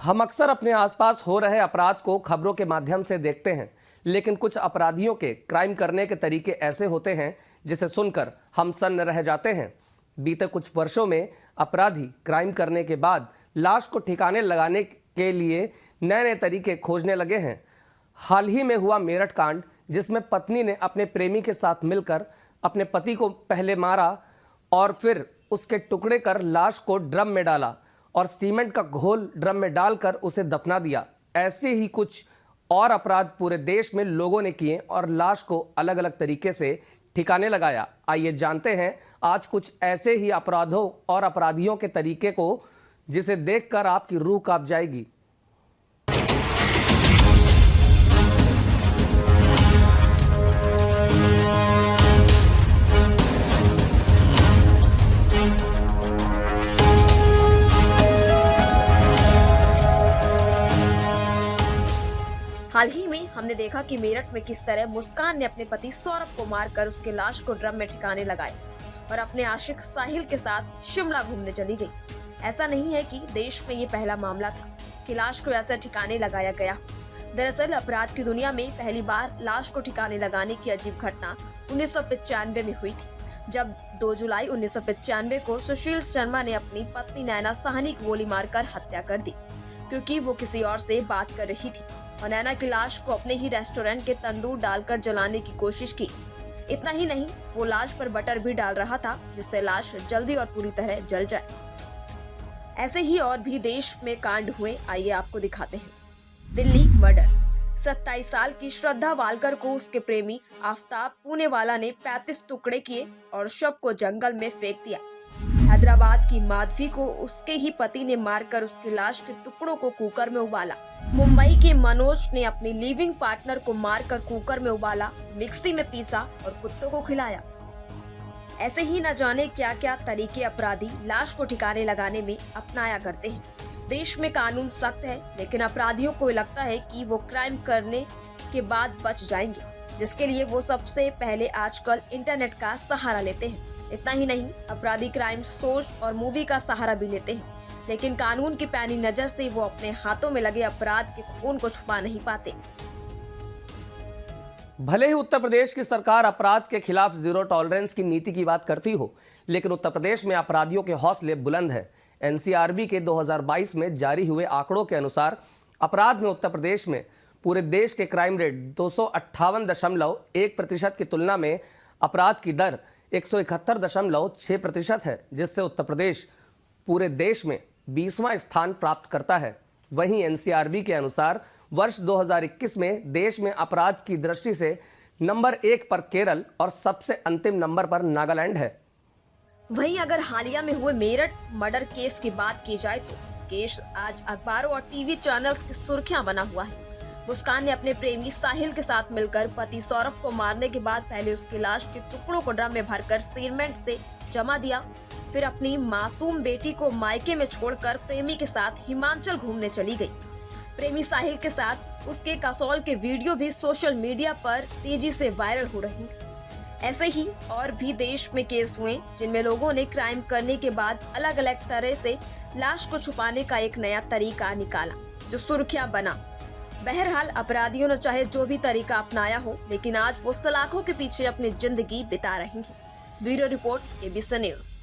हम अक्सर अपने आसपास हो रहे अपराध को खबरों के माध्यम से देखते हैं, लेकिन कुछ अपराधियों के क्राइम करने के तरीके ऐसे होते हैं जिसे सुनकर हम सन्न रह जाते हैं। बीते कुछ वर्षों में अपराधी क्राइम करने के बाद लाश को ठिकाने लगाने के लिए नए नए तरीके खोजने लगे हैं। हाल ही में हुआ मेरठ कांड, जिसमें पत्नी ने अपने प्रेमी के साथ मिलकर अपने पति को पहले मारा और फिर उसके टुकड़े कर लाश को ड्रम में डाला और सीमेंट का घोल ड्रम में डालकर उसे दफना दिया। ऐसे ही कुछ और अपराध पूरे देश में लोगों ने किए और लाश को अलग अलग तरीके से ठिकाने लगाया। आइए जानते हैं आज कुछ ऐसे ही अपराधों और अपराधियों के तरीके को, जिसे देखकर आपकी रूह कांप जाएगी। हाल ही में हमने देखा कि मेरठ में किस तरह मुस्कान ने अपने पति सौरभ को मारकर उसके लाश को ड्रम में ठिकाने लगाया और अपने आशिक साहिल के साथ शिमला घूमने चली गई। ऐसा नहीं है कि देश में ये पहला मामला था कि लाश को ऐसा ठिकाने लगाया गया। दरअसल अपराध की दुनिया में पहली बार लाश को ठिकाने लगाने की अजीब घटना 1995 में हुई थी, जब 2 जुलाई 1995 को सुशील शर्मा ने अपनी पत्नी नैना साहनी को गोली मारकर हत्या कर दी, क्योंकि वो किसी और से बात कर रही थी और नैना की लाश को अपने ही रेस्टोरेंट के तंदूर डालकर जलाने की कोशिश की। इतना ही नहीं, वो लाश पर बटर भी डाल रहा था, जिससे लाश जल्दी और पूरी तरह जल जाए। ऐसे ही और भी देश में कांड हुए, आइए आपको दिखाते हैं। दिल्ली मर्डर। 27 साल की श्रद्धा वालकर को उसके प्रेमी आफ्ताब पूनेवाला ने 35 टुकड़े किए और शव को जंगल में फेंक दिया। हैदराबाद की माधवी को उसके ही पति ने मारकर उसकी लाश के टुकड़ों को कुकर में उबाला। मुंबई के मनोज ने अपनी लिविंग पार्टनर को मारकर कुकर में उबाला, मिक्सी में पीसा और कुत्तों को खिलाया। ऐसे ही न जाने क्या क्या तरीके अपराधी लाश को ठिकाने लगाने में अपनाया करते हैं। देश में कानून सख्त है, लेकिन अपराधियों को लगता है कि वो क्राइम करने के बाद बच जाएंगे, जिसके लिए वो सबसे पहले आजकल इंटरनेट का सहारा लेते हैं। इतना ही नहीं, अपराधी क्राइम सोच और मूवी का सहारा भी लेते हैं, लेकिन कानून की पैनी नजर से वो अपने हाथों में लगे अपराध के खून को छुपा नहीं पाते। भले ही उत्तर प्रदेश की सरकार अपराध के खिलाफ जीरो टॉलरेंस की नीति की बात करती हो, लेकिन उत्तर प्रदेश में अपराधियों के हौसले बुलंद हैं। एनसीआरबी के 2022 में जारी हुए आंकड़ों के अनुसार अपराध में उत्तर प्रदेश में पूरे देश के क्राइम रेट 258.1% की तुलना में अपराध की दर 171.6% है, जिससे उत्तर प्रदेश पूरे देश में 20वां स्थान प्राप्त करता है। वहीं एनसीआरबी के अनुसार वर्ष 2021 में देश में अपराध की दृष्टि से नंबर 1 पर केरल और सबसे अंतिम नंबर पर नागालैंड है। वहीं अगर हालिया में हुए मेरठ मर्डर केस की बात की जाए तो केस आज अखबारों और टीवी चैनल्स की सुर्खियां बना हुआ है। मुस्कान ने अपने प्रेमी साहिल के साथ मिलकर पति सौरभ को मारने के बाद पहले उसकी लाश के टुकड़ों को ड्रम में भरकर सीमेंट से जमा दिया, फिर अपनी मासूम बेटी को मायके में छोड़कर प्रेमी के साथ हिमाचल घूमने चली गई। प्रेमी साहिल के साथ उसके कसौल के वीडियो भी सोशल मीडिया पर तेजी से वायरल हो रही है। ऐसे ही और भी देश में केस हुए, जिनमें लोगों ने क्राइम करने के बाद अलग अलग तरह से लाश को छुपाने का एक नया तरीका निकाला, जो सुर्खियां बना। बहरहाल अपराधियों ने चाहे जो भी तरीका अपनाया हो, लेकिन आज वो सलाखों के पीछे अपनी जिंदगी बिता रही हैं। Bureau report, ABC news.